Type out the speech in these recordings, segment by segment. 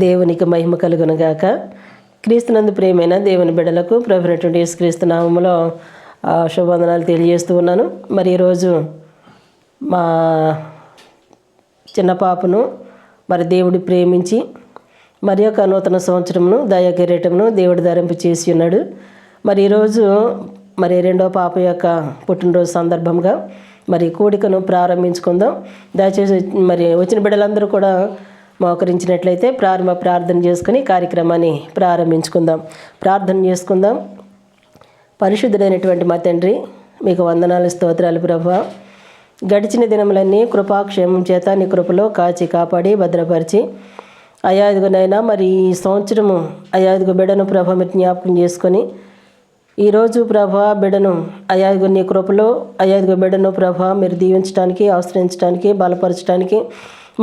దేవునికి మహిమ కలుగునుగాక. క్రీస్తునందు ప్రియమైన దేవుని బిడ్డలకు ప్రభువైనటువంటి యేసుక్రీస్తు నామములో శుభవందనాలు తెలియజేస్తూ ఉన్నాను. మరి ఈరోజు మా చిన్న పాపను మరి దేవుడు ప్రేమించి మరి యొక్క నూతన సంవత్సరమును దయా కిరీటమును దేవుడు ధరింప చేసి ఉన్నాడు. మరి ఈరోజు మరి రెండో పాప యొక్క పుట్టినరోజు సందర్భంగా మరి కూడికను ప్రారంభించుకుందాం. దయచేసి మరి వచ్చిన బిడ్డలందరూ కూడా మోకరించినట్లయితే ప్రార్థన చేసుకుని కార్యక్రమాన్ని ప్రారంభించుకుందాం. ప్రార్థన చేసుకుందాం. పరిశుద్ధుడైనటువంటి మా తండ్రి, మీకు వందనాలు, స్తోత్రాలు ప్రభువా. గడిచిన దినములన్నీ కృపాక్షేమం చేత నీ కృపలో కాచి కాపాడి భద్రపరిచి అయా ఇదిగోనైనా మరి ఈ సంవత్సరము అయా ఇదిగో బిడ్డను ప్రభా మీరు జ్ఞాపకం చేసుకొని ఈరోజు ప్రభా బిడ్డను అయా ఇదిగో నీ కృపలో అయా ఇదిగో బిడ్డను ప్రభా మీరు దీవించడానికి, ఆశ్రయించడానికి, బలపరచడానికి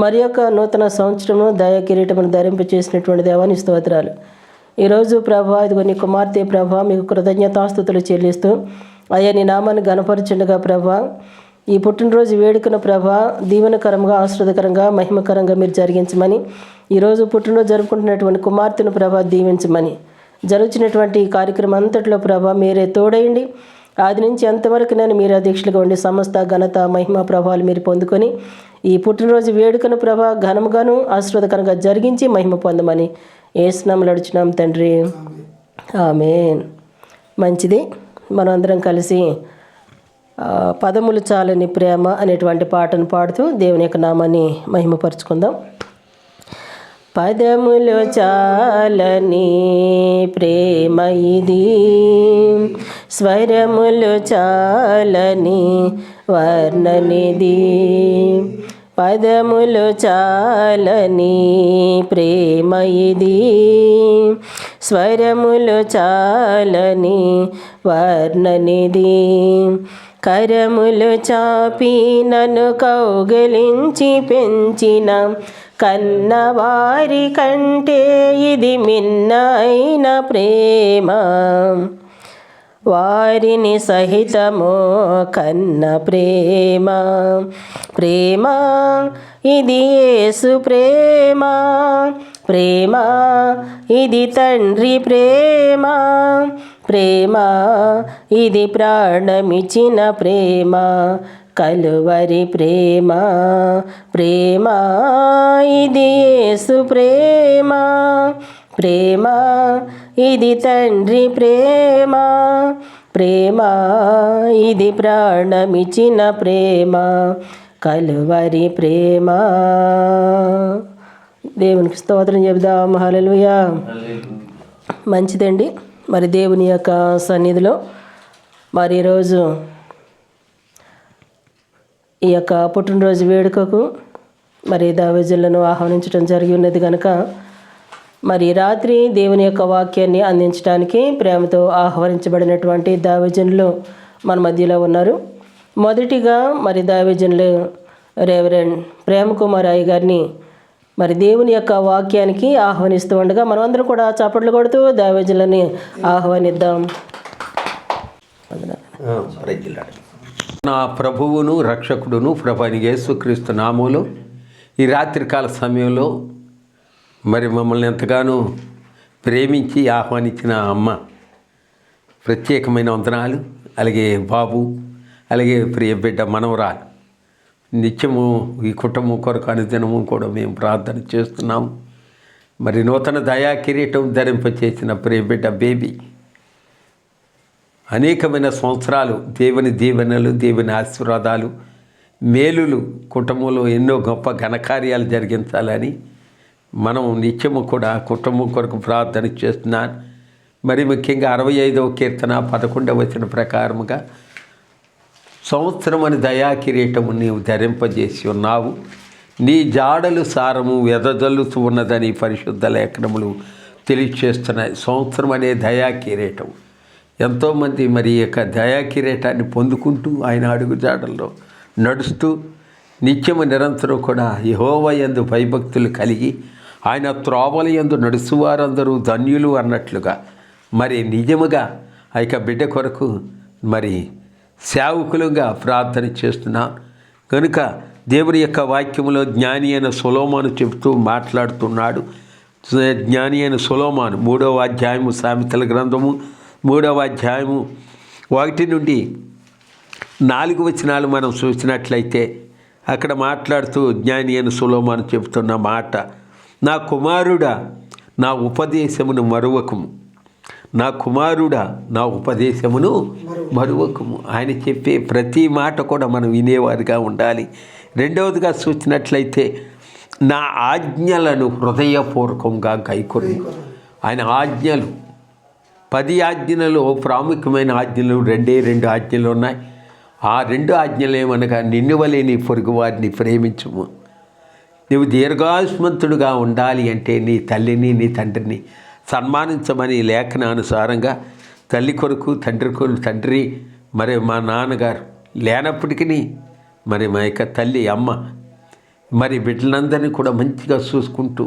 మరి యొక్క నూతన సంవత్సరము దయా కిరీటమును ధరింప చేసినటువంటి దేవాని స్తోత్రాలు. ఈరోజు ప్రభా ఇదిగో నీ కుమార్తె ప్రభా మీకు కృతజ్ఞతాస్తుతులు చెల్లిస్తూ అయ్యా నీ నామాన్ని గణపరచుండగా ప్రభా ఈ పుట్టినరోజు వేడుకను ప్రభా దీవెనకరంగా, ఆశ్రదకరంగా, మహిమకరంగా మీరు జరిగించమని, ఈరోజు పుట్టినరోజు జరుపుకుంటున్నటువంటి కుమార్తెను ప్రభా దీవించమని, జరుగుతున్నటువంటి ఈ కార్యక్రమం అంతట్లో ప్రభా మీరే తోడయండి. ఆది నుంచి ఎంతవరకు నేను మీరు అధ్యక్షులుగా ఉండి సమస్త ఘనత, మహిమ, ప్రభావాలు మీరు పొందుకొని ఈ పుట్టినరోజు వేడుకను ప్రభా ఘనముగాను ఆశీర్వాదకరంగా జరిగించి మహిమ పొందమని యేసు నామములో అడుగుచున్నాం తండ్రి, ఆమేన్. మంచిది, మనం అందరం కలిసి పదములు చాలని ప్రేమ అనేటువంటి పాటను పాడుతూ దేవుని యొక్క నామాన్ని మహిమపరుచుకుందాం. పదములు చాలని ప్రేమ ఇది, స్వరములు చాలని వర్ణనిది. పదములు చాలని ప్రేమ ఇది, స్వరములు చాలని వర్ణనిది. కరములు చాపి నన్ను కౌగిలించి పెంచిన కన్నవారి కంటే ఇది మిన్న అయిన ప్రేమ. వారిని సహితము కన్న ప్రేమ, ప్రేమ ఇది యేసు ప్రేమ, ప్రేమ ఇది తండ్రి ప్రేమ, ప్రేమ ఇది ప్రాణమిచిన ప్రేమ, కలువరి ప్రేమ, ప్రేమ ఇది యేసు ప్రేమ, ప్రేమ ఇది తండ్రి ప్రేమ, ప్రేమ ఇది ప్రాణమిచిన ప్రేమ, కలువరి ప్రేమ. దేవునికి స్తోత్రం చెబుదాం. హల్లెలూయా. మంచిదండి. మరి దేవుని యొక్క సన్నిధిలో మరి ఈరోజు ఈ యొక్క పుట్టినరోజు వేడుకకు మరి దైవజనులను ఆహ్వానించడం జరిగి ఉన్నది కనుక మరి రాత్రి దేవుని యొక్క వాక్యాన్ని అందించడానికి ప్రేమతో ఆహ్వానించబడినటువంటి దైవజనులు మన మధ్యలో ఉన్నారు. మొదటిగా మరి దైవజనులు రెవరెండ్ ప్రేమకుమార్ అయ్య గారిని మరి దేవుని యొక్క వాక్యానికి ఆహ్వానిస్తూ ఉండగా మనమందరం కూడా చప్పట్లు కొడుతూ దైవజనులని ఆహ్వానిద్దాం. నా ప్రభువును రక్షకుడును ప్రభువైన యేసుక్రీస్తు నామములో ఈ రాత్రికాల సమయంలో మరి మమ్మల్ని ఎంతగానో ప్రేమించి ఆహ్వానించిన అమ్మ ప్రత్యేకమైన వందనాలు. అలాగే బాబు, అలాగే ప్రియ బిడ్డ మనవరాలు, నిత్యము ఈ కుటుంబం కొరకు అనుదినము కూడా మేము ప్రార్థన చేస్తున్నాము. మరి నూతన దయా కిరీటం ధరింపచేసిన ప్రియ బిడ్డ బేబీ అనేకమైన సంవత్సరాలు దేవుని దీవెనలు, దేవుని ఆశీర్వాదాలు, మేలులు కుటుంబంలో ఎన్నో గొప్ప ఘనకార్యాలు జరిగించాలని మనం నిత్యము కూడా కుటుంబం కొరకు ప్రార్థన చేస్తున్నాను. మరి ముఖ్యంగా 65వ కీర్తన 11వ వచనం ప్రకారముగా సంవత్సరం అని దయా కిరీటము నీవు ధరింపజేసి ఉన్నావు, నీ జాడలు సారము వెదజల్లుతూ ఉన్నదని పరిశుద్ధ లేఖనములు తెలియచేస్తున్నాయి. సంవత్సరం అనే దయా కిరీటం ఎంతోమంది మరి ఈ యొక్క దయా కిరీటాన్ని పొందుకుంటూ ఆయన అడుగు జాడల్లో నడుస్తూ నిత్యము నిరంతరం కూడా యెహోవా యందు భయభక్తులు కలిగి ఆయన త్రోవల యందు నడుచువారందరూ ధన్యులు అన్నట్లుగా మరి నిజముగా ఆ యొక్క బిడ్డ కొరకు మరి సేవకులుగా ప్రార్థన చేస్తున్నాను. కనుక దేవుని యొక్క వాక్యములో జ్ఞాని అయిన సొలొమోను చెబుతూ మాట్లాడుతున్నాడు. జ్ఞాని అయిన సొలొమోను 3వ అధ్యాయము సామెతల గ్రంథము 3వ అధ్యాయము 1 నుండి 4 వచనాలు మనం చూసినట్లయితే అక్కడ మాట్లాడుతూ జ్ఞాని అయిన సొలొమోను చెబుతున్న మాట, నా కుమారుడా నా ఉపదేశమును మరువకము, నా కుమారుడా నా ఉపదేశమును మరువకము. ఆయన చెప్పే ప్రతి మాట కూడా మనం వినేవారుగా ఉండాలి. రెండవదిగా చూసినట్లయితే నా ఆజ్ఞలను హృదయపూర్వకంగా గైకొను. ఆయన ఆజ్ఞలు 10 ఆజ్ఞలలో ప్రాముఖ్యమైన ఆజ్ఞలు 2 ఆజ్ఞలు ఉన్నాయి. ఆ 2 ఆజ్ఞలు ఏమనగా, నిన్ను వలె నీ పొరుగు వారిని ప్రేమించుము, నువ్వు దీర్ఘాయుష్మంతుడుగా ఉండాలి అంటే నీ తల్లిని నీ తండ్రిని సన్మానించమని లేఖనానుసారంగా తల్లి కొరకు తండ్రి మరి మా నాన్నగారు లేనప్పటికీ మరి మా యొక్క తల్లి అమ్మ మరి బిడ్డలందరినీ కూడా మంచిగా చూసుకుంటూ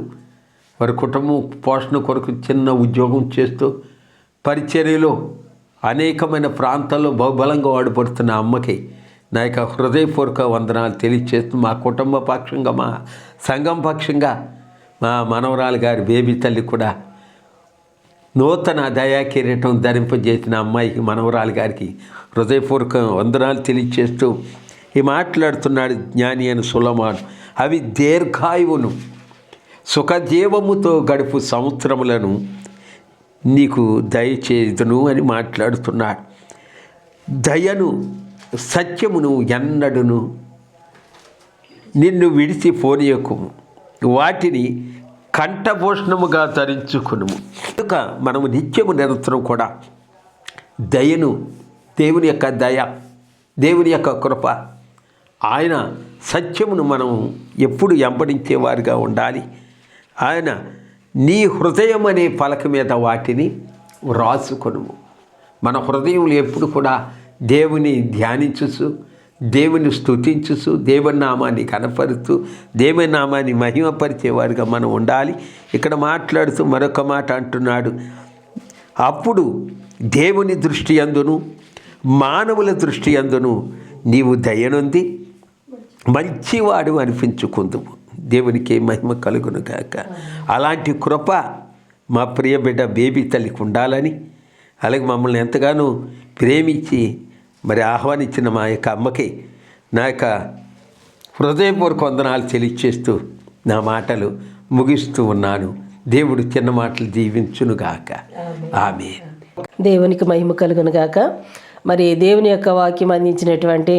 వారి కుటుంబం పోషణ కొరకు చిన్న ఉద్యోగం చేస్తూ పరిచర్యలో అనేకమైన ప్రాంతాల్లో బహుబలంగా వాడుపడుతున్న అమ్మకి నా యొక్క హృదయపూర్వక వందనాలు తెలియజేస్తూ మా కుటుంబ పక్షంగా మా సంఘం పక్షంగా మా మనవరాలు గారి బేబీ తల్లి కూడా నూతన దయా కిరీటం ధరింపజేసిన అమ్మాయికి మనవరాలు గారికి హృదయపూర్వక వందనాలు తెలియజేస్తూ ఈ మాట్లాడుతున్నాడు జ్ఞాని అయిన సొలొమోను. అవి దీర్ఘాయువును సుఖజీవముతో గడుపు సంవత్సరములను నీకు దయచేదును అని మాట్లాడుతున్నాడు. దయను సత్యమును ఎన్నడును నిన్ను విడిచిపోనీయకుము, వాటిని కంఠభూషణముగా ధరించుకునుము. కనుక మనము నిత్యము నిరంతరం కూడా దయను, దేవుని యొక్క దయ, దేవుని యొక్క కృప, ఆయన సత్యమును మనం ఎప్పుడు వెంబడించేవారుగా ఉండాలి. ఆయన నీ హృదయం అనే పలక మీద వాటిని రాసుకొనుము. మన హృదయంలో ఎప్పుడు కూడా దేవుని ధ్యానించుచు, దేవుని స్తుతించుచు, దేవుని నామాన్ని కనపరుస్తూ, దేవుని నామాన్ని మహిమపరిచేవారుగా మనం ఉండాలి. ఇక్కడ మాట్లాడుతూ మరొక మాట అంటున్నాడు, అప్పుడు దేవుని దృష్టి యందును మానవుల దృష్టి యందును నీవు దయనుంది మంచివాడు అనిపించుకుందువు. దేవునికి మహిమ కలుగును గాక. అలాంటి కృప మా ప్రియ బిడ్డ బేబీ తల్లికి ఉండాలని, అలాగే మమ్మల్ని ఎంతగానో ప్రేమించి మరి ఆహ్వానించిన మా యొక్క అమ్మకి నా యొక్క హృదయపూర్వక వందనాలు తెలియచేస్తూ నా మాటలు ముగిస్తూ ఉన్నాను. దేవుడు చిన్న మాటలు దీవించునుగాక. ఆమేన్. దేవునికి మహిమ కలుగును గాక. మరి దేవుని యొక్క వాక్యం అందించినటువంటి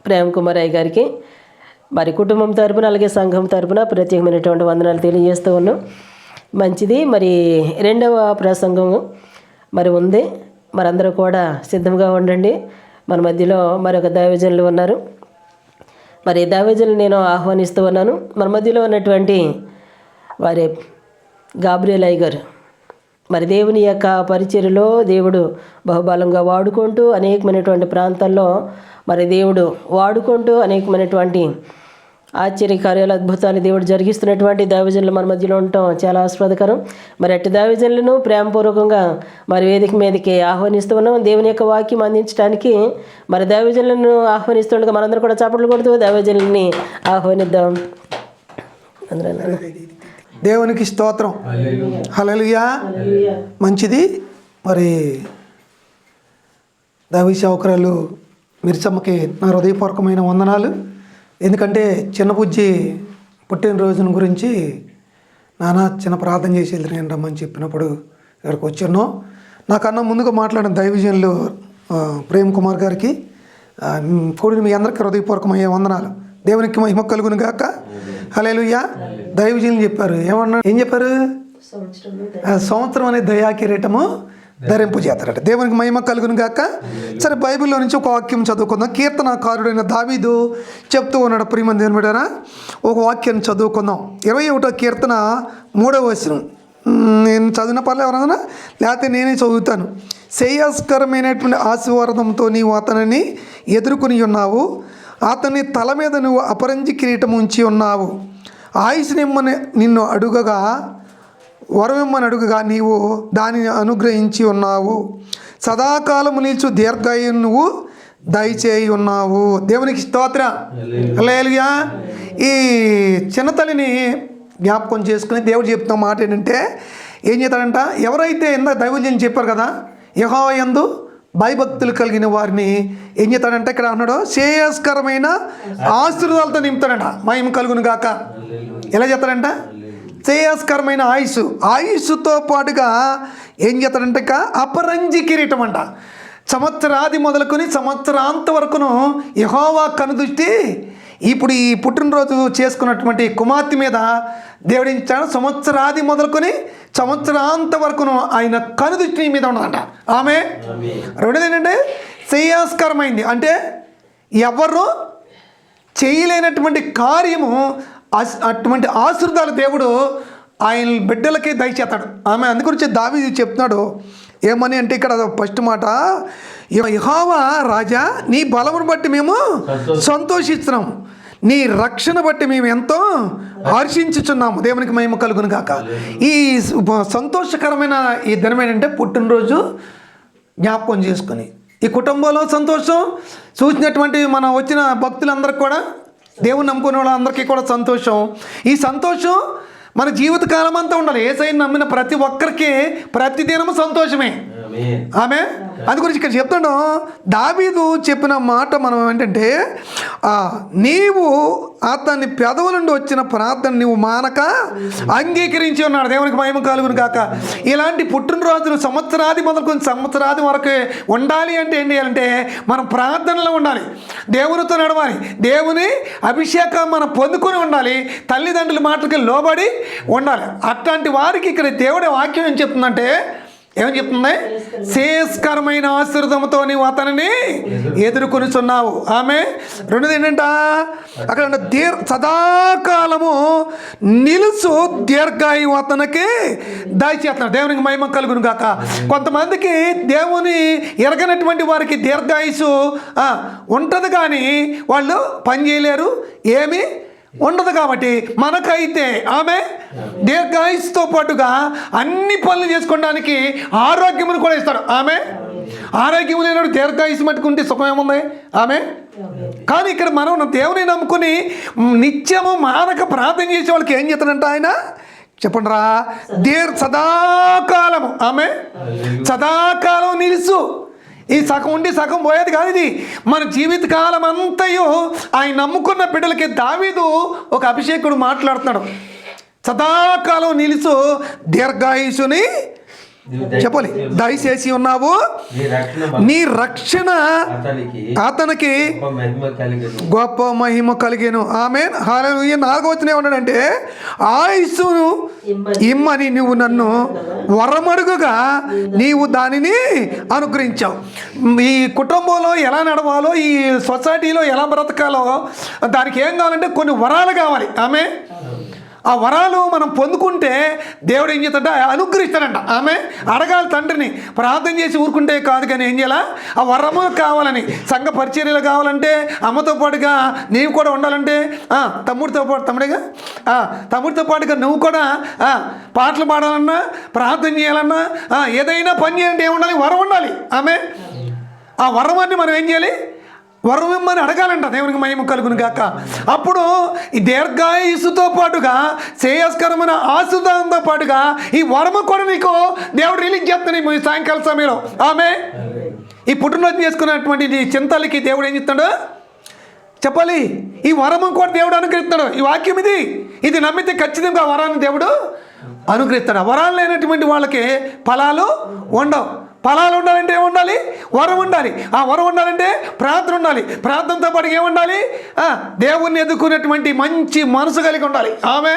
ప్రేమ్ కుమార్ అయ్య గారికి మరి కుటుంబం తరపున అలాగే సంఘం తరపున ప్రత్యేకమైనటువంటి వందనాలు తెలియజేస్తూ ఉన్నాం. మంచిది. మరి 2వ ప్రసంగం మరి ఉంది. మరి అందరూ కూడా సిద్ధంగా ఉండండి. మన మధ్యలో మరొక దైవజనులు ఉన్నారు. మరి దైవజనులు నేను ఆహ్వానిస్తూ ఉన్నాను. మన మధ్యలో ఉన్నటువంటి వారి గాబ్రియల్ అయ్య గారు మరి దేవుని యొక్క పరిచర్యలో దేవుడు బహుబలంగా వాడుకుంటూ అనేకమైనటువంటి ప్రాంతాల్లో మరి దేవుడు వాడుకుంటూ అనేకమైనటువంటి ఆశ్చర్యకార్యాలు అద్భుతాలు దేవుడు జరిగిస్తున్నటువంటి దైవజనులు మన మధ్యలో ఉండటం చాలా ఆస్వాదకరం. మరి అట్టి దైవజనులను ప్రేమపూర్వకంగా మరి వేదిక మీదకి ఆహ్వానిస్తూ ఉన్నాం. దేవుని యొక్క వాక్యం అందించడానికి మరి దైవజనులను ఆహ్వానిస్తుండగా మనందరూ కూడా చప్పట్లు కొడుతూ దైవజనుల్ని ఆహ్వానిద్దాం. దేవునికి స్తోత్రం. హల్లెలూయా. మంచిది. మరి దైవ సేవకురాలు మిర్చమ్మకి నా హృదయపూర్వకమైన వందనాలు. ఎందుకంటే చిన్నబుజ్జి పుట్టినరోజున గురించి నాన్న చిన్న ప్రార్థన చేసి నేను రమ్మని చెప్పినప్పుడు ఇక్కడికి వచ్చాను. నాకన్నా ముందుగా మాట్లాడిన దైవజనులు ప్రేమ్ కుమార్ గారికి కూడిన మీ అందరికీ హృదయపూర్వకమైన వందనాలు. దేవునికి మహిమ కలుగును గాక. హల్లెలూయా. దైవజనులు చెప్పారు, ఏం చెప్పారు? సంవత్సరం అనే దయా కిరీటము ధరింపజేస్తారట. దేవునికి మహిమ కలుగును గాక. సరే, బైబిల్లో నుంచి ఒక వాక్యం చదువుకుందాం. కీర్తనాకారుడైన దావీదు చెప్తూ ఉన్నాడు. ప్రియమైన దేవుని బిడ్డలారా, ఒక వాక్యాన్ని చదువుకుందాం. 21వ కీర్తన 3వ వచనం. నేను చదివిన పర్లేదు ఎవరన్నా, లేకపోతే నేనే చదువుతాను. శ్రేయస్కరమైనటువంటి ఆశీర్వాదంతో నీవు అతనిని ఎదుర్కొని ఉన్నావు, అతని తల మీద నువ్వు అపరంజి కిరీటం ఉంచి ఉన్నావు. ఆయుష్నిమ్మని నిన్ను అడుగగా, వరమిమ్మని అడుగగా నీవు దానిని అనుగ్రహించి ఉన్నావు. సదాకాలము నిలిచు దీర్ఘాయువు నువ్వు దయచేయి ఉన్నావు. దేవునికి స్తోత్రం. హల్లెలూయా. ఈ చిన్నతల్లిని జ్ఞాపకం చేసుకుని దేవుడు చెప్తున్న మాట ఏంటంటే ఏం చేస్తాడంట, ఎవరైతే ఇందాక దైవజనం చెప్పారు కదా, యెహోవా యందు భయభక్తులు కలిగిన వారిని ఏం చేస్తాడంటే ఇక్కడ అన్నాడు శ్రేయస్కరమైన ఆశీర్వాదాలతో నింపుతాడంట. మహిమ కలుగును గాక. ఎలా చేస్తాడంట, శ్రేయస్కరమైన ఆయుస్సుతో పాటుగా ఏం చేస్తాడంటే ఇక అపరంజి కిరీటం అంట. సంవత్సరాది మొదలుకొని సంవత్సరాంత వరకును యెహోవా కనుదృష్టి ఇప్పుడు ఈ పుట్టినరోజు చేసుకున్నటువంటి కుమార్తె మీద దేవుడించాడు. సంవత్సరాది మొదలుకొని సంవత్సరాంత వరకును ఆయన కనుదృష్టి మీద ఉన్నదంట. ఆమె రెండోది ఏంటంటే శ్రేయస్కరమైంది అంటే ఎవరు చేయలేనటువంటి కార్యము అటువంటి ఆశీర్వాదాలు దేవుడు ఆయన బిడ్డలకి దయచేస్తాడు. ఆమె అందుగురించి దావీదు చెప్తున్నాడు ఏమని అంటే ఇక్కడ ఫస్ట్ మాట, యెహోవా రాజా నీ బలమును బట్టి మేము సంతోషిస్తున్నాము, నీ రక్షణ బట్టి మేము ఎంతో హర్షించుచున్నాము. దేవునికి మహిమ కలుగును గాక. ఈ సంతోషకరమైన ఈ దినం ఏంటంటే పుట్టినరోజు జ్ఞాపకం చేసుకుని ఈ కుటుంబంలో సంతోషం చూసినటువంటి మన వచ్చిన భక్తులందరికీ కూడా, దేవుని నమ్ముకునే వాళ్ళందరికీ కూడా సంతోషం. ఈ సంతోషం మన జీవితకాలం అంతా ఉండాలి. యేసయ్యను నమ్మిన ప్రతి ఒక్కరికి ప్రతిదినము సంతోషమే. ఆమె అది గురించి ఇక్కడ చెప్తాను. దావీదు చెప్పిన మాట మనం ఏంటంటే, నీవు అతని పెదవుల నుండి వచ్చిన ప్రార్థన నువ్వు మానక అంగీకరించి ఉన్నాడు. దేవునికి మహిమ కలుగును గాక. ఇలాంటి పుట్టినరోజులు సంవత్సరాది మొదలుకొని సంవత్సరాది వరకు ఉండాలి అంటే ఏం చేయాలంటే మనం ప్రార్థనలో ఉండాలి, దేవునితో నడవాలి, దేవుని అభిషేకం మనం పొందుకొని ఉండాలి, తల్లిదండ్రుల మాటలకి లోబడి ఉండాలి. అట్లాంటి వారికి ఇక్కడ దేవుడి వాక్యం ఏం చెప్తుందంటే, ఏమని చెప్తుంది, శ్రేయస్కరమైన ఆశీర్వాదంతో నీవు అతనిని ఎదుర్కొనిచున్నావు. ఆమె రెండోది ఏంటంట అక్కడ సదాకాలము నిలుసు దీర్ఘాయు అతనికి దయచేస్తున్నాడు. దేవునికి మహిమ కలుగును గాక. కొంతమందికి దేవుని ఎరగనటువంటి వారికి దీర్ఘాయుసు ఉంటుంది కానీ వాళ్ళు పని చేయలేరు, ఏమి ఉండదు. కాబట్టి మనకైతే ఆమె దీర్ఘాయుస్తో పాటుగా అన్ని పనులు చేసుకోవడానికి ఆరోగ్యమును కూడా ఇస్తాడు. ఆమె ఆరోగ్యం లేనాడు దీర్ఘాయుసు మట్టుకుంటే సుఖం ఏముంది. ఆమె కానీ ఇక్కడ మనం దేవుని నమ్ముకుని నిత్యము మానక ప్రార్థన చేసే వాళ్ళకి ఏం చేస్తాడంట ఆయన చెప్పండి రా, సదాకాలము ఆమె సదాకాలం నిలుసు. ఈ సగం ఉండి సగం పోయేది కాదు. ఇది మన జీవితకాలం అంతయు ఆయన నమ్ముకున్న బిడ్డలకి దావీదు ఒక అభిషేకుడు మాట్లాడుతున్నాడు. సదాకాలం నిలుసు దీర్ఘాయుసుని చెప్పాలి దయచేసి ఉన్నావు, నీ రక్షణ అతనికి గొప్ప మహిమ కలిగేను. ఆమేన్ హల్లెలూయా. 4వ వచనం ఏమన్నాడంటే, ఆయుస్సును ఇమ్మని నువ్వు నన్ను వరమడుగుగా నీవు దానిని అనుగ్రహించావు. ఈ కుటుంబంలో ఎలా నడవాలో, ఈ సొసైటీలో ఎలా బ్రతకాలో దానికి ఏం కావాలంటే కొన్ని వరాలు కావాలి. ఆమె ఆ వరాలు మనం పొందుకుంటే దేవుడు ఏం చేస్తాడంటే అనుగ్రహిస్తాడంట. ఆమె అడగాలి తండ్రిని, ప్రార్థన చేసి ఊరుకుంటే కాదు కానీ ఏం చేయాలా, ఆ వరము కావాలని, సంఘ పరిచర్యలు కావాలంటే, అమ్మతో పాటుగా నీవు కూడా ఉండాలంటే, తమ్ముడితో పాటుగా నువ్వు కూడా పాటలు పాడాలన్నా, ప్రార్థన చేయాలన్నా, ఏదైనా పని చేయాలంటే ఏముండాలి, వరం ఉండాలి. ఆమె ఆ వరమాన్ని మనం ఏం చేయాలి, వరం ఇమ్మని అడగాలంట. దేవునికి మహిమ కలుగును గాక. అప్పుడు ఈ దీర్ఘాయుసుతో పాటుగా శ్రేయస్కరమైన ఆశీర్వాదంతో పాటుగా ఈ వరము కూడా నీకు దేవుడు రిలీజ్ చేస్తాను ఈ సాయంకాల సమయంలో. ఆమె ఈ పుట్టినరోజు చేసుకున్నటువంటి నీ చింతలకి దేవుడు ఏం చెప్తాడు చెప్పాలి, ఈ వరము కూడా దేవుడు అనుగ్రహిస్తాడు. ఈ వాక్యం ఇది నమ్మితే ఖచ్చితంగా ఆ వరాన్ని దేవుడు అనుగ్రహిస్తాడు. ఆ వరాలు లేనటువంటి వాళ్ళకి ఫలాలు ఉండవు. ఫలాలు ఉండాలంటే ఏముండాలి, వరం ఉండాలి. ఆ వరం ఉండాలంటే ప్రార్థన ఉండాలి. ప్రార్థనతో పాటు ఏముండాలి, దేవుణ్ణి ఎదుర్కొనేటువంటి మంచి మనసు కలిగి ఉండాలి. ఆమె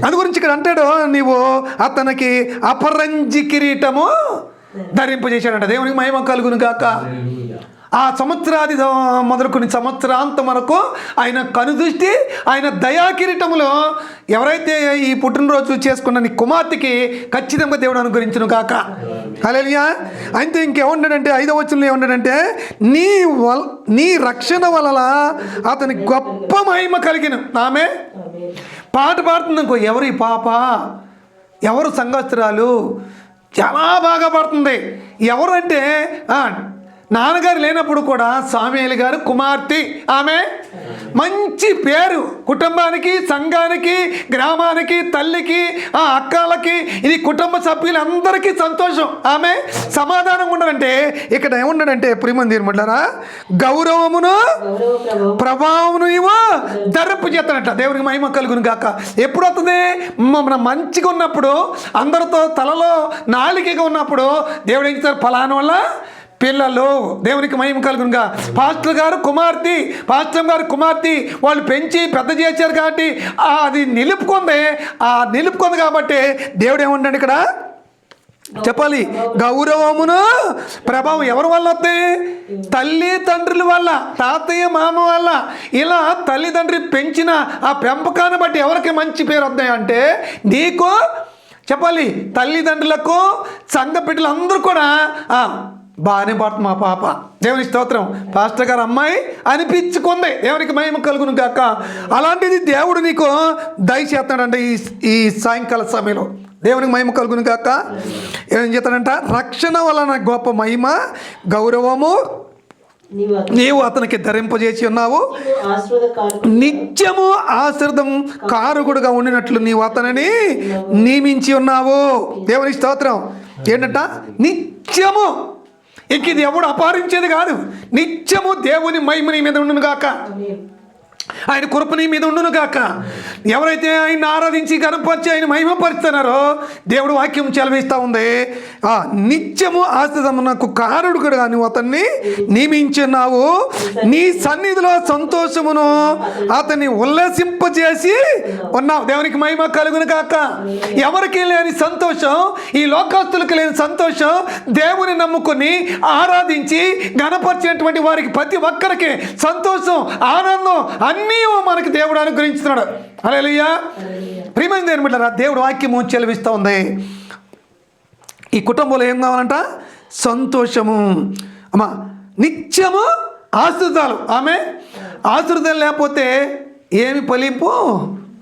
అందు గురించి ఇక్కడ అంటాడు, నీవు అతనికి అపరంజి కిరీటము ధరింపజేశాడంట. దేవునికి మహిమ కలుగును గాక. ఆ సంవత్సరాది మొదలుకొని సంవత్సరాంతం వరకు ఆయన కనుదృష్టి, ఆయన దయాకిరీటములో ఎవరైతే ఈ పుట్టినరోజు చేసుకున్న నీ కుమార్తెకి ఖచ్చితంగా దేవుడు అనుగ్రహించును గాక. హల్లెలూయా. అయితే ఇంకేముంటాడంటే 5వ వచనంలో ఏముంటాడంటే, నీ రక్షణ వలన అతని గొప్ప మహిమ కలిగిన. ఆమె పాట పాడుతుంది అనుకో, ఎవరు ఈ పాప, ఎవరు సంఘస్థురాలు, చాలా బాగా పాడుతుంది. ఎవరు అంటే నాన్నగారు లేనప్పుడు కూడా సామ్యూయేలు గారు కుమార్తె, ఆమె మంచి పేరు కుటుంబానికి, సంఘానికి, గ్రామానికి, తల్లికి, ఆ అక్కలకి, ఇది కుటుంబ సభ్యులందరికీ సంతోషం. ఆమె సమాధానంగా ఉండాలంటే ఇక్కడ ఏమున్నాడంటే ప్రియమైన దేవులారా, గౌరవమును ప్రభావమును ఇవో ధరింపు చేస్తాడంట. దేవునికి మహిమ కలుగును గాక. ఎప్పుడు వస్తుంది? మన మంచిగా ఉన్నప్పుడు, అందరితో తలలో నాలికగా ఉన్నప్పుడు దేవుడు ఏం చేస్తారు? ఫలానా వల్ల పిల్లలు, దేవునికి మహిమ కలుగునుగా. పాస్టర్ గారు కుమార్తె, పాస్టర్ గారు కుమార్తె వాళ్ళు పెంచి పెద్ద చేశారు కాబట్టి అది నిలుపుకుంది కాబట్టి దేవుడు ఏమంటాడు ఇక్కడ చెప్పాలి? గౌరవమును ప్రభావం ఎవరి వల్ల వస్తాయి? తల్లి తండ్రుల వల్ల, తాతయ్య మామ వల్ల. ఇలా తల్లిదండ్రి పెంచిన ఆ పెంపకాన్ని బట్టి ఎవరికి మంచి పేరు వస్తాయి అంటే నీకు చెప్పాలి. తల్లిదండ్రులకు, సంఘ బిడ్డలందరూ కూడా బాగానే పడుతుంది మా పాప, దేవుని స్తోత్రం, పాస్టర్ గారు అమ్మాయి అనిపించుకుంది, దేవునికి మహిమ కలుగును గాక. అలాంటిది దేవుడు నీకు దయచేస్తాడంటే ఈ సాయంకాల సమయంలో. దేవునికి మహిమ కలుగును గాక. ఏం చేస్తాడంట? రక్షణ వలన గొప్ప మహిమ గౌరవము నీవు అతనికి ధరింపజేసి ఉన్నావు. నిత్యము ఆశీర్వాదం కారకుడుగా ఉండినట్లు నీవు అతనిని నియమించి ఉన్నావు. దేవుని స్తోత్రం. ఏంటంట? నిత్యము. ఇంక ఇది ఎవడు అపహరించేది కాదు. నిత్యము దేవుని మహిమ నీ మీద ఉండును గాక, ఆయన కృప నీ మీద ఉండును గాక. ఎవరైతే ఆయన ఆరాధించి గణపరిచి ఆయన మహిమపరుస్తున్నారో దేవుడు వాక్యం చెలవిస్తూ ఉంది. నిత్యము ఆశీర్వాదమునకు కారకుడుగా నువ్వు అతన్ని నియమించున్నావు. నీ సన్నిధిలో సంతోషమును అతన్ని ఉల్లాసింపజేసి ఉన్నావు. దేవునికి మహిమ కలుగును గాక. ఎవరికి లేని సంతోషం, ఈ లోకస్తులకు లేని సంతోషం, దేవుని నమ్ముకొని ఆరాధించి గణపరిచినటువంటి వారికి ప్రతి ఒక్కరికి సంతోషం, ఆనందం అన్నీ మనకి దేవుడు అనుగ్రహించుతున్నాడు. హల్లెలూయా. ప్రియమైన దేవుని బిడ్డలారా, దేవుడు వాక్యము చెలవిస్తూ ఉంది. ఈ కుటుంబంలో ఏం కావాలంట? సంతోషము. అమ్మా, నిత్యము ఆశీర్వాదాలు. ఆమె ఆశీర్వాదాలు లేకపోతే ఏమి ఫలింపు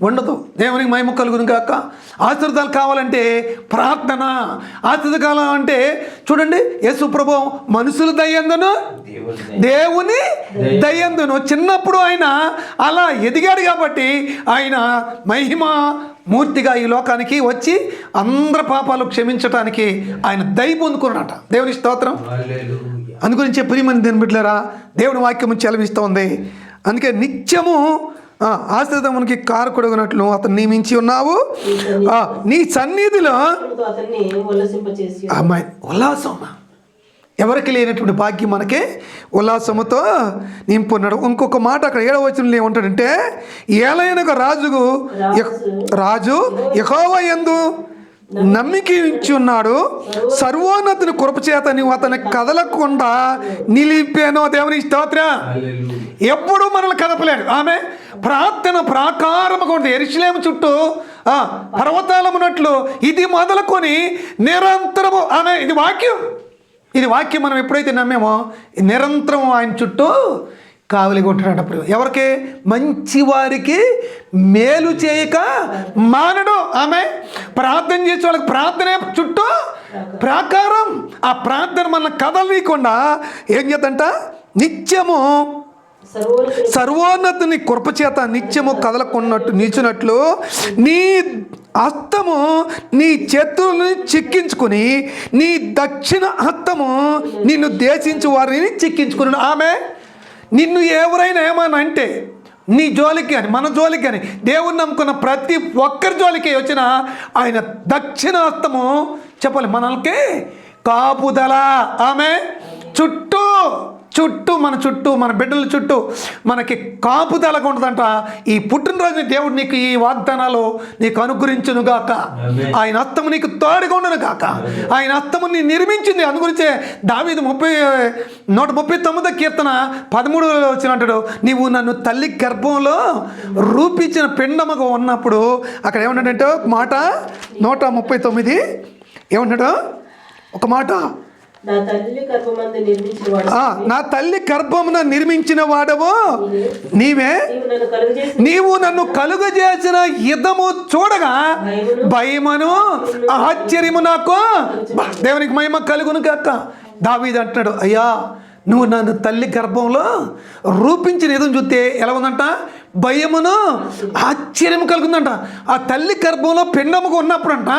ఉండదు. దేవునికి మహిమ కలుగును గాక. ఆశీర్వాదాలు కావాలంటే ప్రార్థన. ఆశీర్వాదాలు అంటే చూడండి, యేసు ప్రభువు మనుషుల దయందును దేవుని దయందును. చిన్నప్పుడు ఆయన అలా ఎదిగాడు కాబట్టి ఆయన మహిమ మూర్తిగా ఈ లోకానికి వచ్చి అందరి పాపాలు క్షమించటానికి ఆయన దయ పొందుకున్నాడట. దేవుని స్తోత్రం. అందుగురించి ప్రియమైన దేవుని బిడ్డలారా, దేవుని వాక్యము చెలవిస్తూ ఉంది. అందుకే నిత్యము ఆశీర్వాదమునికి కారకుడుగునట్లు అతను నియమించి ఉన్నావు. నీ సన్నిధిలో అమ్మాయి ఉల్లాసం, ఎవరికి లేనటువంటి భాగ్యం మనకి ఉల్లాసముతో నింపున్నాడు. ఇంకొక మాట అక్కడ 7వ వచనంలో ఏమంటాడంటే, ఏలైనగా రాజు యెహోవా యందు నమ్మిక ఉంచి ఉన్నాడు, సర్వోన్నతుని కృపచేత నువ్వు అతన్ని కదలకుండా నిలిపాను. దేవుని స్తోత్రం. ఎప్పుడు మనల్ని కదపలేడు. ఆమె ప్రార్థన ప్రాకారముగా ఉంటుంది. యెరూషలేము చుట్టూ పర్వతాలమున్నట్లు ఇది మొదలుకొని నిరంతరము ఆమె ఇది వాక్యం మనం ఎప్పుడైతే నమ్మేమో నిరంతరం ఆయన చుట్టూ కావలి కొట్టినప్పుడు ఎవరికి? మంచి వారికి మేలు చేయక మానడు. ఆమె ప్రార్థన చేసే వాళ్ళకి ప్రార్థన చుట్టూ ప్రాకారం. ఆ ప్రార్థన మన కదలనీయకుండా ఏం చేద్దంట? నిత్యము సర్వోన్నతుని కృపచేత నిత్యము కదలకున్నట్టు నిలిచినట్లు నీ హస్తము నీ చేతులను చిక్కించుకుని నీ దక్షిణ హస్తము నిన్ను దేశించు వారిని చిక్కించుకుని. ఆమె నిన్ను ఎవరైనా ఏమని అంటే నీ జోలికి కానీ మన జోలికి కానీ దేవుని నమ్ముకున్న ప్రతి ఒక్కరి జోలికి వచ్చిన ఆయన దక్షిణ హస్తము చెప్పాలి మనల్కి కాపుదల. ఆమె చుట్టూ మన బిడ్డల చుట్టూ మనకి కాపుదలగా ఉంటుందంట. ఈ పుట్టినరోజుని దేవుడు నీకు ఈ వాగ్దానాలు నీకు అనుగ్రహించును గాక. ఆయన హస్తము నీకు తోడుగా ఉండును గాక. ఆయన హస్తము నీ నిర్మించింది. అందుగురించే దావీదు 139వ కీర్తన 13 వచ్చినట్టు, నీవు నన్ను తల్లి గర్భంలో రూపించిన పిండముగా ఉన్నప్పుడు అక్కడ ఏమన్నాడంటే ఒక మాట 139 ఏమన్నాడు? ఒక మాట, నా తల్లి గర్భమున నిర్మించిన వాడవు నీవే, నీవు నన్ను కలుగజేసిన యుద్ధము చూడగా భయమును ఆశ్చర్యము నాకు. దేవునికి మహిమ కలుగును గాక. దావీదు అంటున్నాడు, అయ్యా నువ్వు నన్ను తల్లి గర్భంలో రూపించిన విధం చూస్తే ఎలా ఉందంట, భయమును ఆశ్చర్యం కలుగుందంట. ఆ తల్లి గర్భంలో పిండముగా ఉన్నప్పుడంట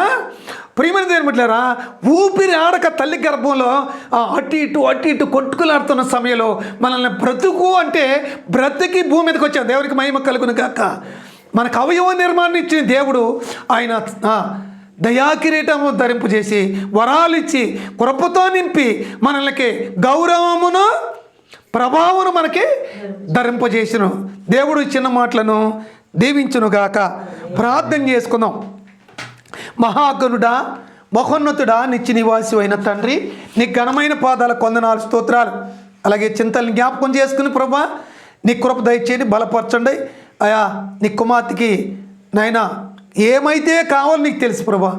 ప్రియమైన దేని బట్లారా, ఊపిరి ఆడక తల్లి గర్భంలో అటు ఇటు కొట్టుకులాడుతున్న సమయంలో మనల్ని బ్రతుకు అంటే బ్రతికి భూమి మీదకి వచ్చాం. దేవునికి మహిమ కలుగును గాక. మనకు అవయవ నిర్మాణం ఇచ్చిన దేవుడు ఆయన దయాకిరీటము ధరింపజేసి వరాలు ఇచ్చి కృపతో నింపి మనల్ని గౌరవమును ప్రభావమును మనకి ధరింపజేసిన దేవుడు చిన్న మాటలను దీవించునుగాక. ప్రార్థన చేసుకుందాం. మహాగణుడా, మహోన్నతుడా, నిత్య నివాసి అయిన తండ్రి, నీ ఘనమైన పాదాల కొందనాలు స్తోత్రాలు. అలాగే చింతల్ని జ్ఞాపకం చేసుకుని ప్రభా నీ కృప దయచేయండి, బలపరచండి అయా. నీ కుమార్తెకి నాయనా ఏమైతే కావాలో నీకు తెలుసు ప్రభా.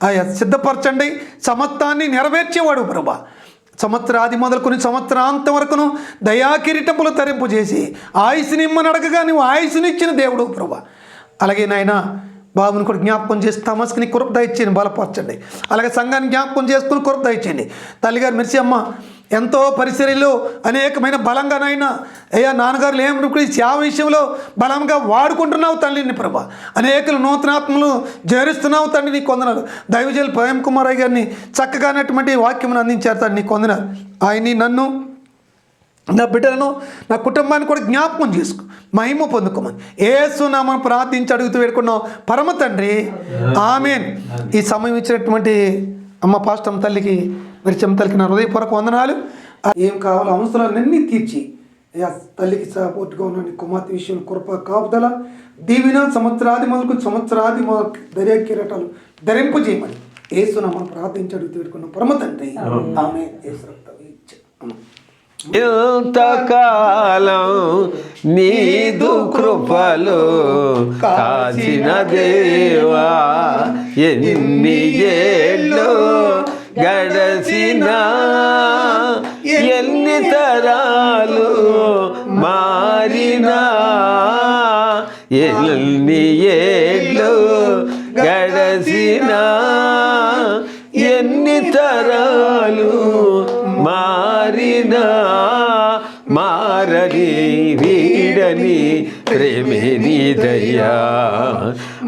ఆయా సిద్ధపరచండి, సమస్తాన్ని నెరవేర్చేవాడు ప్రభా. సంవత్సరాది మొదలుకొని సంవత్సరాంతం వరకును దయాకిరీటములు తరింపజేసి ఆయుష్ని ఇమ్మని అడగగా నువ్వు ఆయుష్ని ఇచ్చిన దేవుడు ప్రభా. అలాగే నాయన బాబుని కూడా జ్ఞాపకం చేసి తమస్కి నీ కృప దయచేయండి, బలపరచండి. అలాగే సంఘాన్ని జ్ఞాపకం చేసుకుని కృప దయచేయండి. తల్లిగారు మెరిసి అమ్మ ఎంతో పరిసరలో అనేకమైన బలంగానైనా అయ్యా నాన్నగారు ఏమనుకుని సేవ విషయంలో బలంగా వాడుకుంటున్నావు తల్లిని ప్రభా. అనేకలు నూతనాత్మలు జరుస్తున్నావు తండ్రి, నీ కొందనాలు. దైవజనులు ప్రేమ్ కుమార్ అయ్య గారిని చక్కగానటువంటి వాక్యమును అందించారు తండ్రి, నీ కొందనాలు. ఆయన్ని నన్ను నా బిడ్డలను నా కుటుంబాన్ని కూడా జ్ఞాపకం చేసుకో, మహిమ పొందుకోమని యేసు నామమున ప్రార్థించి అడుగుతూ వేడుకున్నాం పరమ తండ్రి, ఆమేన్. ఈ సమయం ఇచ్చినటువంటి అమ్మ పాస్టమ్ తల్లికి మిరిచమ్మ తల్లికి నా హృదయపూర్వక వందనాలు. ఏం కావాలో అవసరాలన్నీ తీర్చి తల్లికి సపోర్ట్గా ఉన్న కుమార్తె విషయం కృప కాపుదల దీవిన సంవత్సరాది మొదలుకు సంవత్సరాది దర్యా కిరీటాలు ధరింపు చేయమని యేసు నామమున ప్రార్థించి అడుగుతూ వేడుకున్నాం పరమ తండ్రి, ఆమేన్. ఇంతకాలం నీదు కృపలు కాచిన దేవా, ఎన్ని ఏళ్ళు గడచినా, ఎన్ని తరాలు మారినా, ఎన్ని ఏళ్ళు గడచినా, ఎన్ని తరాలు మారినా, మారని వీడని ప్రేమే నీదయ్యా.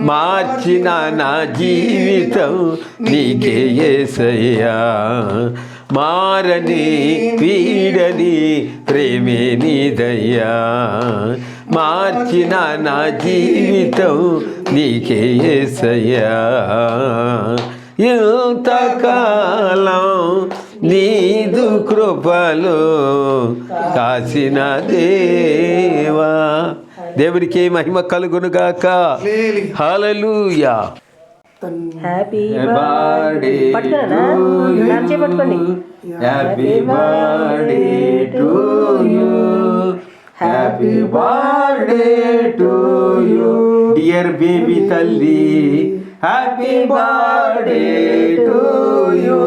మార్చిన నా జీవితం నీకే యేసయ్యా. మారని వీడని ప్రేమే నీదయ్యా. మార్చిన నా జీవితం నీకే యేసయ్యా. ఇంతకాలం నీదు కృపలు కాసిన దేవా. దేవుడికి మహిమ కలుగునుగాక. హల్లెలూయా. హ్యాపీ బర్త్డే పట్టుకోనా, పట్టుకోండి. Happy birthday to you, happy birthday to you dear baby తల్లి. Happy birthday to you.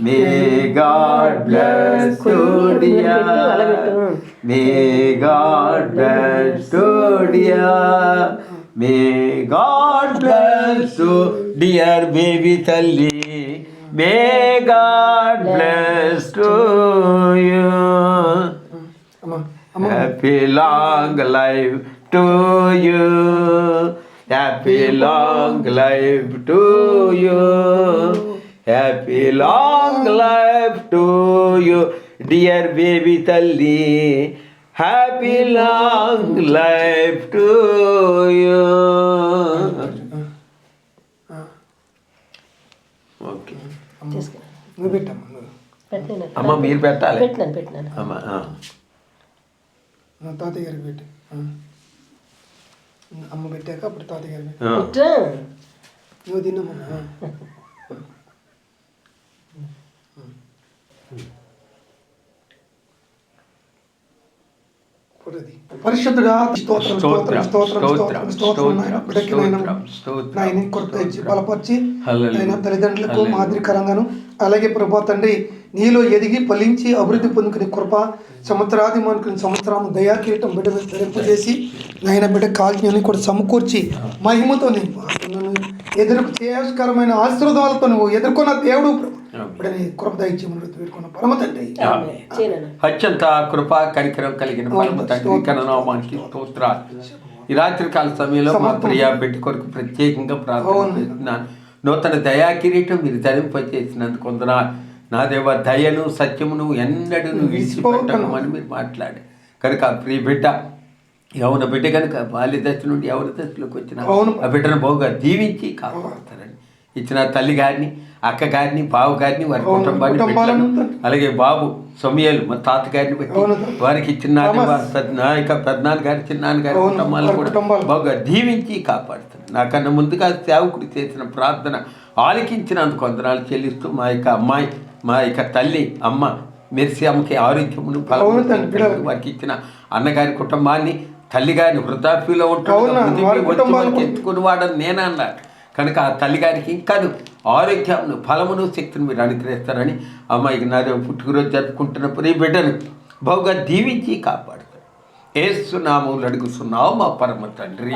May God bless you, dear. May God bless you, dear. May God bless you, dear baby Talli. May God bless to you. Happy long life to you. Happy long life to you. Happy long life to you, dear baby Talli. Happy long life to you. Okay. నువ్వు పెట్టమ్మా, అమ్మ మీరు పెట్టాలి. పెట్టినాను. అమ్మ తాతయ్య గారికి పెట్టి అమ్మ పెట్టాక అప్పుడు తాతయ్య గారికి నువ్వు తిన్నమ్మా. పరిశుద్ధుడా స్తోత్రం స్తోత్రం స్తోత్రం స్తోత్రం స్తోత్రం నాయన కొరత ఇచ్చి బలపరిచి ఆయన తల్లిదండ్రులకు మాదిరికరంగాను అలాగే ప్రభా తండ్రి నీలో ఎదిగి ఫలించి అభివృద్ధి పొందుకునే కృప సంవత్సరాది మనకుని సంవత్సరం దయాకీటం బిడ్డ ధరింపజేసి నాయన బిడ్డ కాల్ని కూడా సమకూర్చి మహిమతో నింపు ఎదురు శ్రేయస్కరమైన ఆశీర్వాదాలతో నువ్వు ఎదుర్కొన్న దేవుడు ఇప్పుడు నీ కృప దయచేయమని వేడుకున్న పరమ తండ్రి. చేయనన్నా. అత్యంత కృపా కనికరం కలిగిన పరమ తండ్రి కననామానికి స్తోత్రాలు. ఈ రాత్రికాల సమయంలో మా ప్రియా బిడ్డ కొరకు ప్రత్యేకంగా ప్రార్థన చేస్తున్నాను. నూతన దయా కిరీటం మీరు ధరింపజేసినందుకు వందనాలు. నా దేవ దయను సత్యమును ఎన్నడూ విడిచిపెట్టమని మీరు మాట్లాడి కనుక ఆ ప్రియ బిడ్డ యవన బిడ్డ కనుక బాల్య దశ నుండి యవన దశలోకి వచ్చిన ఆ బిడ్డను బాగుగా దీవించి కాపాడుతారని ఇచ్చిన తల్లి గారిని, అక్క గారిని, బావ గారిని, వారి కుటుంబాన్ని పెట్టాను. అలాగే బాబు సమయాలు మా తాతగారిని పెట్టి వారికి ఇచ్చిన పెద్దనాన్న గారి, చిన్నాన్న గారి కుటుంబాలను కూడా బాగా దీవించి కాపాడుతాను. నాకన్నా ముందుగా సేవకుడు చేసిన ప్రార్థన ఆలకించినందుకు వందనాలు చెల్లిస్తూ మా యొక్క అమ్మాయి, మా యొక్క తల్లి అమ్మ మెర్సీ అమ్మకి ఆరోగ్యమును ఫలము వారికి ఇచ్చిన అన్నగారి కుటుంబాన్ని, తల్లిగారిని వృద్ధాప్యంలో ఉంటాడు ఎత్తుకుని వాడని నేనే అన్నాను. కనుక ఆ తల్లిగారికి ఇంకా ఆరోగ్యమును ఫలమును శక్తిని మీరు అనుగ్రహిస్తారని అమ్మాయికి నా పుట్టుకరోజు జరుపుకుంటున్న ప్రియ బిడ్డను బహుగా దీవించి కాపాడుతారు. యేసు నామములో అడుగుతున్నావు మా పరమ తండ్రి.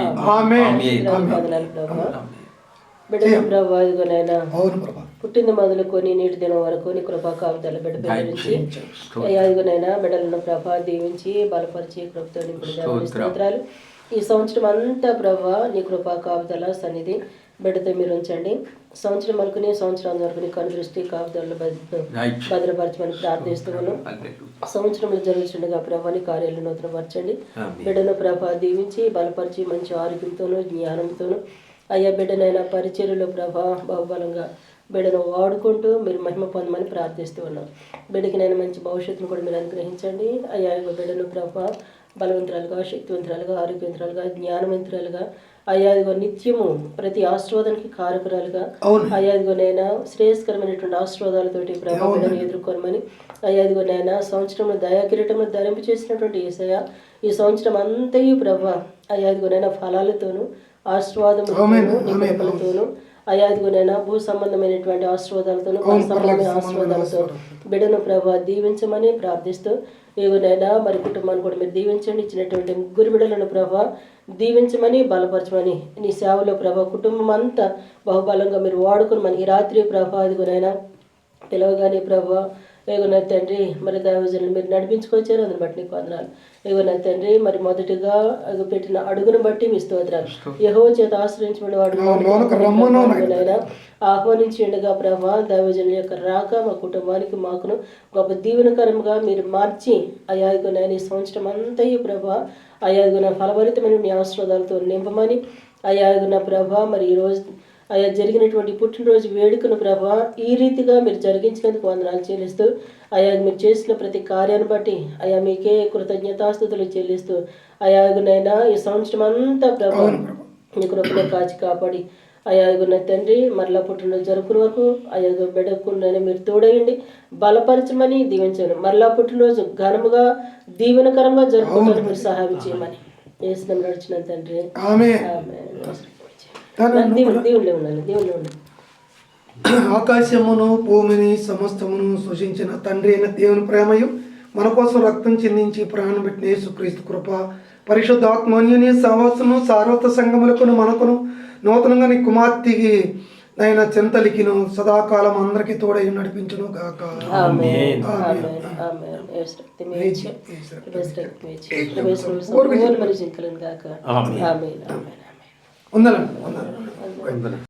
బిడ్డ ప్రభా ఇదిగోనైనా పుట్టిన మొదలుకొని నేటి దినం వరకు నీ కృపా కాపుదల బిడ్డ నుంచి ఇదిగోనైనా బిడ్డలను ప్రభా దీవించి బలపరిచి కృపతో నింపుడు స్తోత్రాలు. ఈ సంవత్సరం అంతా ప్రభా నీ కృపా కాపుదల సన్నిధి బిడ్డతో మీరు ఉంచండి. సంవత్సరం అనుకుని సంవత్సరం వరకు నీ కనుదృష్టి కాపుదలను భద్రపరచమని ప్రార్థిస్తున్నాను. సంవత్సరంలో జరుగుతుండగా ప్రభాని కార్యాలను నూతనపరచండి. బిడ్డను ప్రభా దీవించి బలపరిచి మంచి ఆరోగ్యంతోనూ జ్ఞానంతోనూ అయ్యా బిడ్డనైనా పరిచర్యలో ప్రభా బహుబలంగా బిడ్డను వాడుకుంటూ మీరు మహిమ పొందమని ప్రార్థిస్తూ ఉన్నాం. బిడ్డకి నేను మంచి భవిష్యత్తును కూడా మీరు అనుగ్రహించండి. అయ్యా బిడ్డను ప్రభా బలవంతురాలుగా, శక్తివంతురాలుగా, ఆరోగ్యవంతురాలుగా, జ్ఞానవంతురాలుగా అయ్యా ఇదిగో నిత్యము ప్రతి ఆశీర్వాదానికి కారకురాలుగా అయ్యా ఇదిగోనైనా శ్రేయస్కరమైనటువంటి ఆశీర్వాదాలతోటి ప్రభా బిడ్డను ఎదుర్కొనమని అయ్యా ఇదిగోనైనా సంవత్సరంలో దయా కిరీటంలో ధరింపు చేసినటువంటి యేసయ్య ఈ సంవత్సరం అంతయు ప్రభా అయ్యా ఇదిగోనైనా ఫలాలతోనూ ఆశీర్వాదములతోనూ నిపుణులతోనూ అయ్యా ఇదిగోనైనా భూ సంబంధమైనటువంటి ఆశీర్వాదాలతోనూ పర సంబంధమైన ఆశీర్వాదాలతో బిడ్డను ప్రభా దీవించమని ప్రార్థిస్తూ ఏవనైనా మరి కుటుంబాన్ని కూడా మీరు దీవించండి. ఇచ్చినటువంటి ముగ్గురు బిడ్డలను ప్రభా దీవించమని బలపరచమని నీ సేవలో ప్రభా కుటుంబం అంతా బహుబలంగా మీరు వాడుకుని మన ఈ రాత్రి ప్రభా ఇదిగోనైనా పిలవగానే ప్రభా ఏగోనా తండ్రి మరి దైవజనులు మీరు నడిపించుకొచ్చారు. అందుని బట్టి నీకు వందనాలు. ఏగోనా తండ్రి మరి మొదటిగా పెట్టిన అడుగును బట్టి మీ స్తోత్రాలు. యెహోవా చేత ఆశ్రయించబడి వాడు ఆహ్వానించి ఉండగా ప్రభా దైవజనుల యొక్క రాక మా కుటుంబానికి మాకును గొప్ప దీవెనకరంగా మీరు మార్చి అయా ఇదిగోనైనా ఈ సంవత్సరం అంతయు ప్రభా అయా ఇదిగోన ఫలభరితమైన మీ ఆశీర్వాదాలతో నింపమని అయా ఇదిగోన ప్రభా మరి ఈరోజు అయా జరిగినటువంటి పుట్టినరోజు వేడుకను ప్రభా ఈ రీతిగా మీరు జరిగించినందుకు వందనాలు చెల్లిస్తూ అయా మీరు చేసిన ప్రతి కార్యాన్ని బట్టి అయా మీకే కృతజ్ఞతాస్తుతులు చెల్లిస్తూ అయాగునైనా ఈ సంవత్సరం అంతా ప్రభా మీ కృపలో కాచి కాపాడి అయాగున్న తండ్రి మరలా పుట్టినరోజు జరుపుకునే వరకు అయాగు బిడ్డకుండానే మీరు తోడయండి, బలపరచమని దీవించండి. మరలా పుట్టినరోజు ఘనముగా దీవెనకరంగా జరుపుకోవడానికి మీరు సహాయం చేయమని యేసునామములో నడిచిన తండ్రి. ఆకాశమును భూమిని సమస్తమును సృజించిన తండ్రి అయిన దేవుని ప్రేమయు మన కోసం రక్తం చెందించి ప్రాణం పెట్టిన యేసుక్రీస్తు కృప పరిశుద్ధాత్మన్యుని సహవాసము సార్వత సంగములకును మనకును నూతనంగా నీ కుమార్తెకి నైనా చింతలికిను సదాకాలం అందరికీ తోడై నడిపించును గాక. ఉండాలండి.